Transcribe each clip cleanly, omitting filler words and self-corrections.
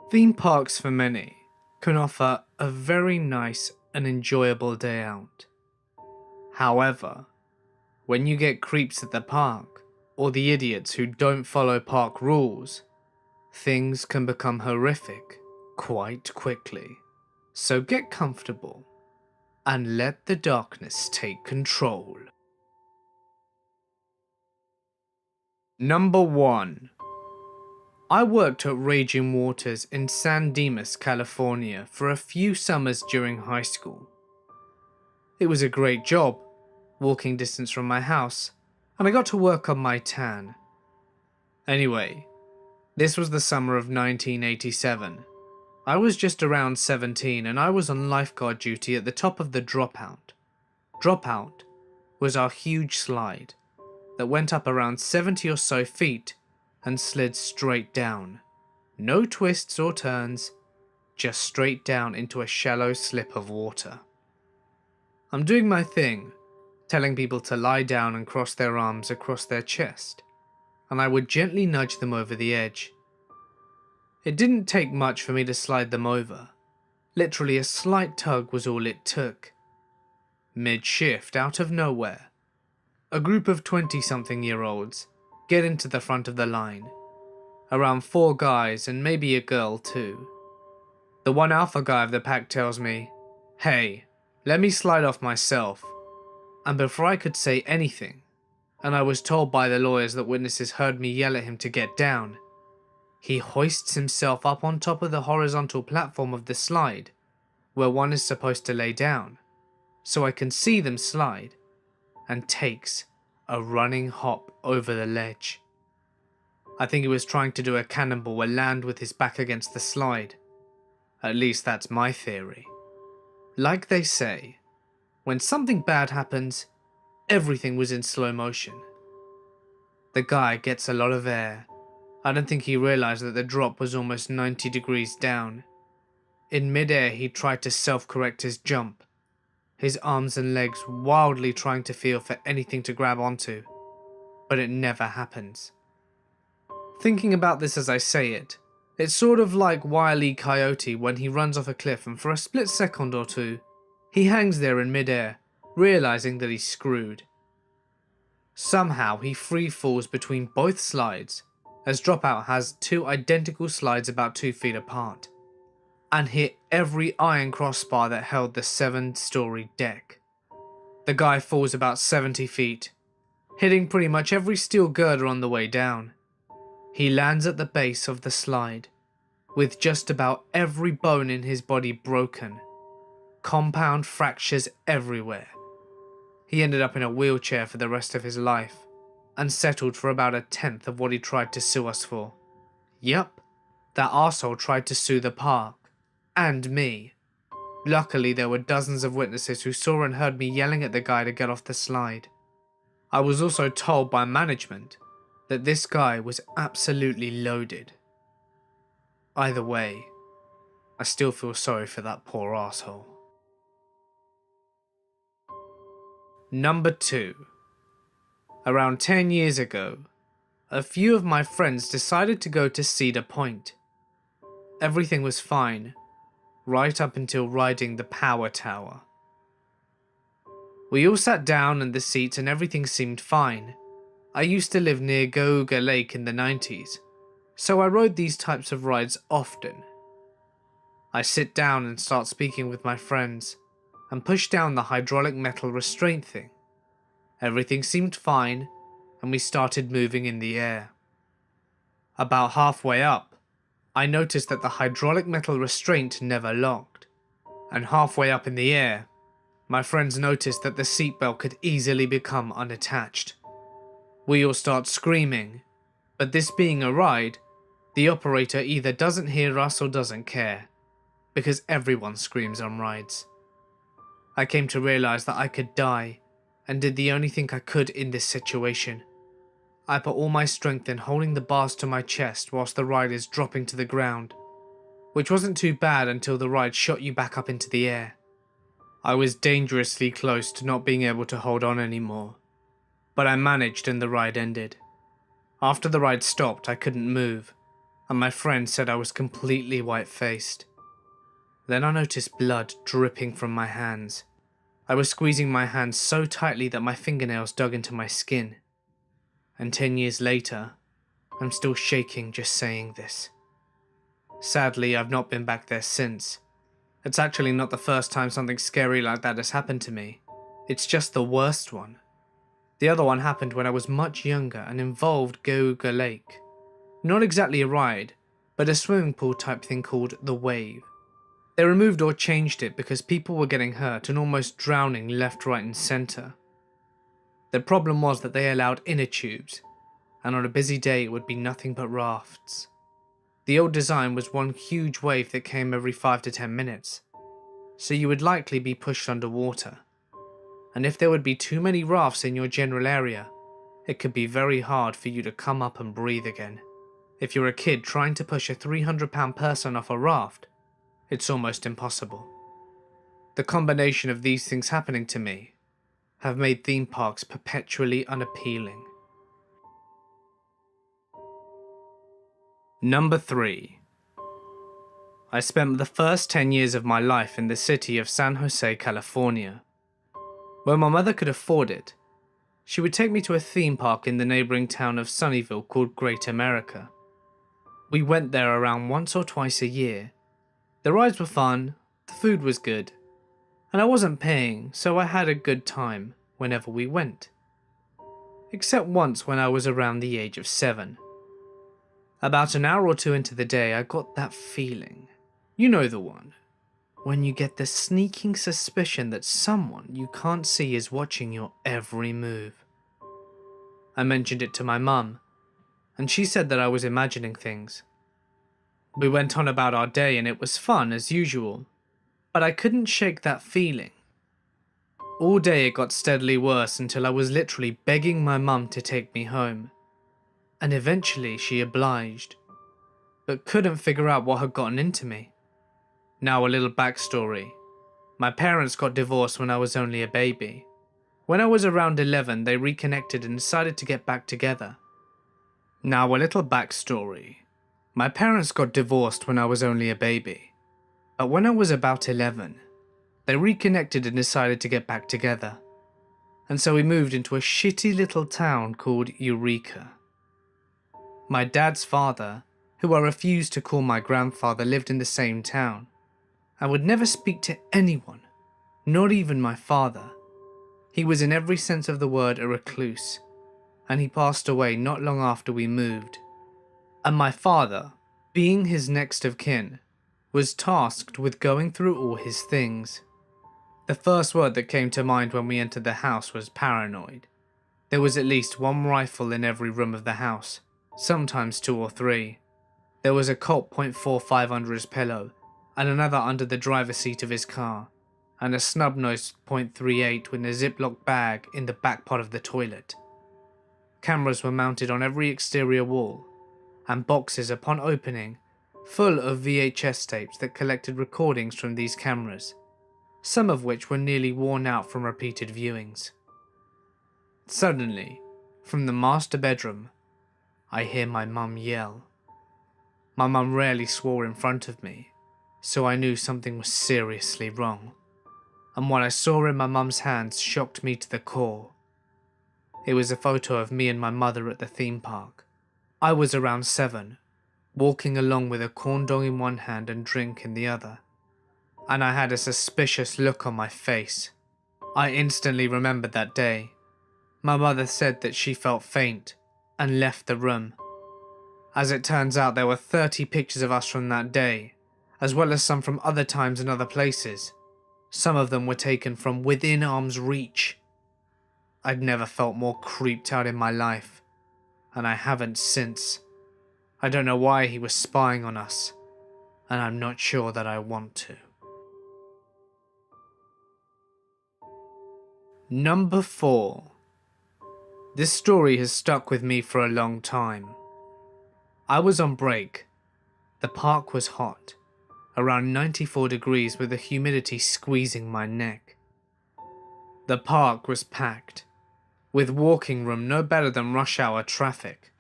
Theme parks for many can offer a very nice and enjoyable day out. However, when you get creeps at the park, or the idiots who don't follow park rules, things can become horrific quite quickly. So get comfortable and let the darkness take control. Number 1. I worked at Raging Waters in San Dimas, California for a few summers during high school. It was a great job, walking distance from my house, and I got to work on my tan. Anyway, this was the summer of 1987. I was just around 17 and I was on lifeguard duty at the top of the Dropout. Dropout was our huge slide that went up around 70 or so feet and slid straight down. No twists or turns, just straight down into a shallow slip of water. I'm doing my thing, telling people to lie down and cross their arms across their chest, and I would gently nudge them over the edge. It didn't take much for me to slide them over. Literally a slight tug was all it took. Mid-shift, out of nowhere, a group of 20-something-year-olds get into the front of the line. Around 4 guys and maybe a girl too. The one alpha guy of the pack tells me, "Hey, let me slide off myself." And before I could say anything, and I was told by the lawyers that witnesses heard me yell at him to get down, he hoists himself up on top of the horizontal platform of the slide, where one is supposed to lay down, so I can see them slide, and takes a running hop over the ledge. I think he was trying to do a cannonball and land with his back against the slide. At least that's my theory. Like they say, when something bad happens, everything was in slow motion. The guy gets a lot of air. I don't think he realized that the drop was almost 90 degrees down. In midair, he tried to self-correct his jump, his arms and legs wildly trying to feel for anything to grab onto, but it never happens. Thinking about this as I say it, it's sort of like Wile E. Coyote when he runs off a cliff and for a split second or two, he hangs there in midair, realizing that he's screwed. Somehow he free falls between both slides, as Dropout has 2 identical slides about 2 feet apart, and hit every iron crossbar that held the 7-story deck. The guy falls about 70 feet, hitting pretty much every steel girder on the way down. He lands at the base of the slide, with just about every bone in his body broken, compound fractures everywhere. He ended up in a wheelchair for the rest of his life, and settled for about 1/10 of what he tried to sue us for. Yup, that arsehole tried to sue the park, and me. Luckily there were dozens of witnesses who saw and heard me yelling at the guy to get off the slide. I was also told by management that this guy was absolutely loaded. Either way, I still feel sorry for that poor arsehole. Number 2. Around 10 years ago, a few of my friends decided to go to Cedar Point. Everything was fine, right up until riding the power tower. We all sat down in the seats and everything seemed fine. I used to live near Gauga Lake in the 90s, so I rode these types of rides often. I sit down and start speaking with my friends, and push down the hydraulic metal restraint thing. Everything seemed fine, and we started moving in the air. About halfway up, I noticed that the hydraulic metal restraint never locked, and halfway up in the air, my friends noticed that the seatbelt could easily become unattached. We all start screaming, but this being a ride, the operator either doesn't hear us or doesn't care, because everyone screams on rides. I came to realize that I could die, and did the only thing I could in this situation. I put all my strength in holding the bars to my chest whilst the ride is dropping to the ground, which wasn't too bad until the ride shot you back up into the air. I was dangerously close to not being able to hold on anymore, but I managed and the ride ended. After the ride stopped, I couldn't move, and my friend said I was completely white-faced. Then I noticed blood dripping from my hands. I was squeezing my hands so tightly that my fingernails dug into my skin. And 10 years later, I'm still shaking just saying this. Sadly, I've not been back there since. It's actually not the first time something scary like that has happened to me. It's just the worst one. The other one happened when I was much younger and involved Geauga Lake. Not exactly a ride, but a swimming pool type thing called the Wave. They removed or changed it because people were getting hurt and almost drowning left, right and centre. The problem was that they allowed inner tubes, and on a busy day it would be nothing but rafts. The old design was one huge wave that came every 5 to 10 minutes, so you would likely be pushed underwater. And if there would be too many rafts in your general area, it could be very hard for you to come up and breathe again. If you're a kid trying to push a 300-pound person off a raft, it's almost impossible. The combination of these things happening to me have made theme parks perpetually unappealing. Number 3. I spent the first 10 years of my life in the city of San Jose, California. When my mother could afford it, she would take me to a theme park in the neighboring town of Sunnyvale called Great America. We went there around once or twice a year. The rides were fun, the food was good, and I wasn't paying, so I had a good time whenever we went. Except once when I was around the age of 7. About an hour or two into the day, I got that feeling. You know the one. When you get the sneaking suspicion that someone you can't see is watching your every move. I mentioned it to my mum, and she said that I was imagining things. We went on about our day and it was fun as usual, but I couldn't shake that feeling. All day it got steadily worse until I was literally begging my mum to take me home. And eventually she obliged, but couldn't figure out what had gotten into me. Now a little backstory. My parents got divorced when I was only a baby. When I was around 11, they reconnected and decided to get back together. Now a little backstory. My parents got divorced when I was only a baby, but when I was about 11, they reconnected and decided to get back together. And so we moved into a shitty little town called Eureka. My dad's father, who I refused to call my grandfather, lived in the same town. I would never speak to anyone, not even my father. He was in every sense of the word a recluse, and he passed away not long after we moved. And my father, being his next of kin, was tasked with going through all his things. The first word that came to mind when we entered the house was paranoid. There was at least one rifle in every room of the house, sometimes 2 or 3. There was a Colt .45 under his pillow, and another under the driver's seat of his car, and a snub-nosed .38 with a Ziploc bag in the back part of the toilet. Cameras were mounted on every exterior wall, and boxes upon opening, full of VHS tapes that collected recordings from these cameras, some of which were nearly worn out from repeated viewings. Suddenly, from the master bedroom, I hear my mum yell. My mum rarely swore in front of me, so I knew something was seriously wrong, and what I saw in my mum's hands shocked me to the core. It was a photo of me and my mother at the theme park. I was around 7, walking along with a corn dog in one hand and drink in the other, and I had a suspicious look on my face. I instantly remembered that day. My mother said that she felt faint and left the room. As it turns out, there were 30 pictures of us from that day, as well as some from other times and other places. Some of them were taken from within arm's reach. I'd never felt more creeped out in my life, and I haven't since. I don't know why he was spying on us, and I'm not sure that I want to. Number 4. This story has stuck with me for a long time. I was on break. The park was hot, around 94 degrees with the humidity squeezing my neck. The park was packed, with walking room no better than rush hour traffic.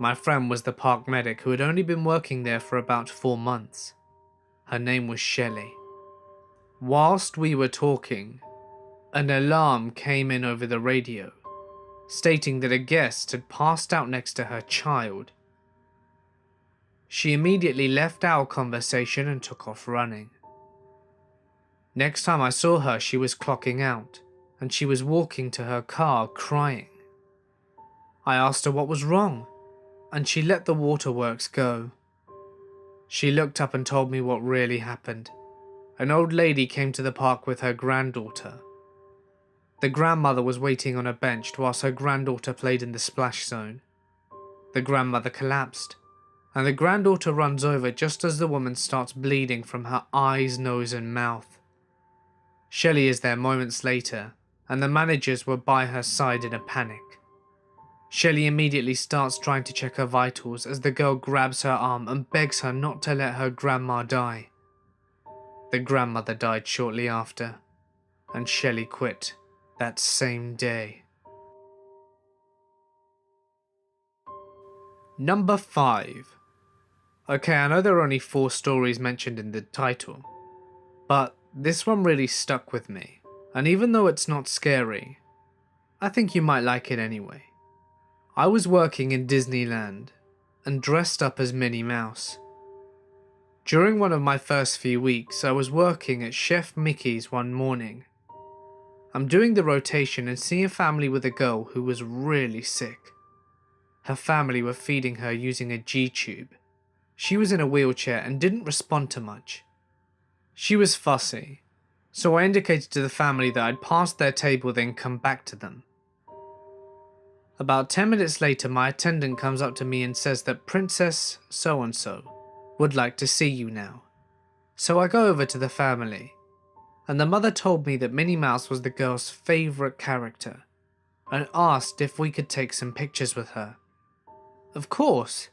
My friend was the park medic who had only been working there for about 4 months. Her name was Shelley. Whilst we were talking, an alarm came in over the radio, stating that a guest had passed out next to her child. She immediately left our conversation and took off running. Next time I saw her, she was clocking out, and she was walking to her car crying. I asked her what was wrong, and she let the waterworks go. She looked up and told me what really happened. An old lady came to the park with her granddaughter. The grandmother was waiting on a bench whilst her granddaughter played in the splash zone. The grandmother collapsed, and the granddaughter runs over just as the woman starts bleeding from her eyes, nose and mouth. Shelley is there moments later, and the managers were by her side in a panic. Shelley immediately starts trying to check her vitals as the girl grabs her arm and begs her not to let her grandma die. The grandmother died shortly after, and Shelley quit that same day. Number 5. Okay, I know there are only 4 stories mentioned in the title, but this one really stuck with me, and even though it's not scary, I think you might like it anyway. I was working in Disneyland and dressed up as Minnie Mouse. During one of my first few weeks, I was working at Chef Mickey's one morning. I'm doing the rotation and see a family with a girl who was really sick. Her family were feeding her using a G-tube. She was in a wheelchair and didn't respond to much. She was fussy, so I indicated to the family that I'd passed their table then come back to them. About 10 minutes later, my attendant comes up to me and says that Princess so-and-so would like to see you now. So I go over to the family, and the mother told me that Minnie Mouse was the girl's favourite character, and asked if we could take some pictures with her. Of course!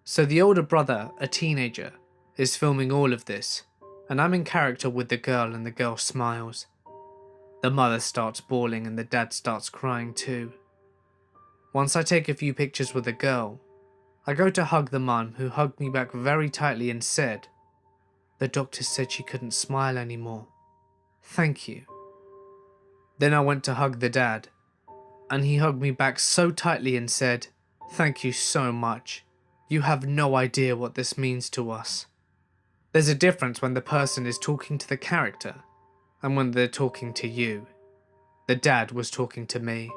So the older brother, a teenager, is filming all of this, and I'm in character with the girl, and the girl smiles. The mother starts bawling and the dad starts crying too. Once I take a few pictures with the girl, I go to hug the mum, who hugged me back very tightly and said, "The doctor said she couldn't smile anymore. Thank you." Then I went to hug the dad, and he hugged me back so tightly and said, "Thank you so much. You have no idea what this means to us." There's a difference when the person is talking to the character and when they're talking to you. The dad was talking to me.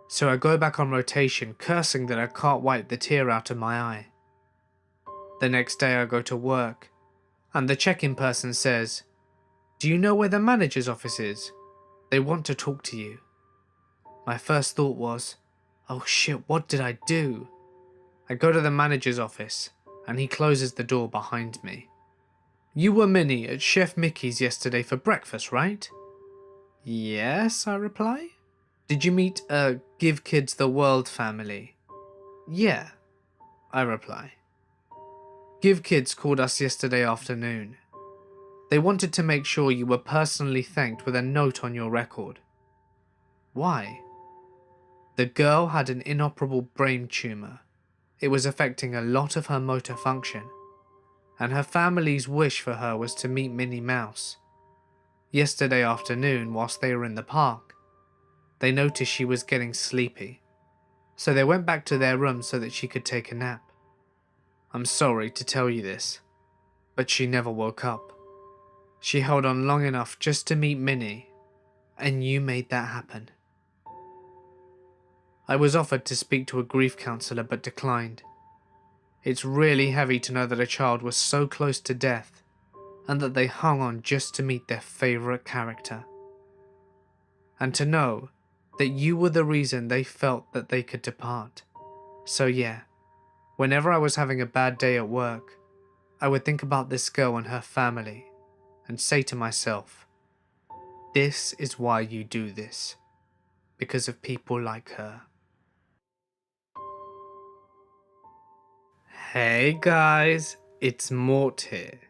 So I go back on rotation, cursing that I can't wipe the tear out of my eye. The next day I go to work, and the check-in person says, "Do you know where the manager's office is? They want to talk to you." My first thought was, oh shit, what did I do? I go to the manager's office, and he closes the door behind me. "You were Minnie at Chef Mickey's yesterday for breakfast, right?" "Yes," I reply. "Did you meet a Give Kids the World family?" "Yeah," I reply. "Give Kids called us yesterday afternoon. They wanted to make sure you were personally thanked with a note on your record." "Why?" "The girl had an inoperable brain tumour. It was affecting a lot of her motor function, and her family's wish for her was to meet Minnie Mouse. Yesterday afternoon, whilst they were in the park, they noticed she was getting sleepy, so they went back to their room so that she could take a nap. I'm sorry to tell you this, but she never woke up. She held on long enough just to meet Minnie, and you made that happen." I was offered to speak to a grief counsellor but declined. It's really heavy to know that a child was so close to death, and that they hung on just to meet their favourite character. And to know that you were the reason they felt that they could depart. So yeah, whenever I was having a bad day at work, I would think about this girl and her family, and say to myself, this is why you do this, because of people like her. Hey guys, it's Mort here,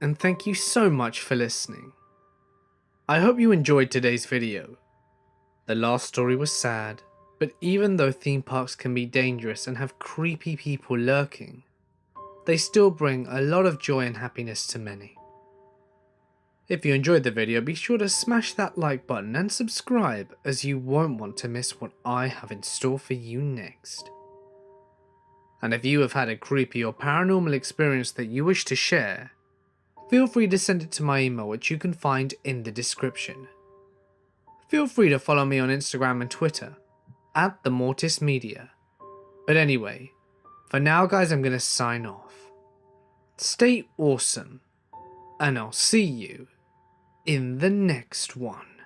and thank you so much for listening. I hope you enjoyed today's video. The last story was sad, But even though theme parks can be dangerous and have creepy people lurking, they still bring a lot of joy and happiness to many. If you enjoyed the video, be sure to smash that like button and subscribe, as you won't want to miss what I have in store for you next. And if you have had a creepy or paranormal experience that you wish to share, feel free to send it to my email, which you can find in the description. Feel free to follow me on Instagram and Twitter, @TheMortisMedia. But anyway, for now guys, I'm gonna sign off. Stay awesome, and I'll see you in the next one.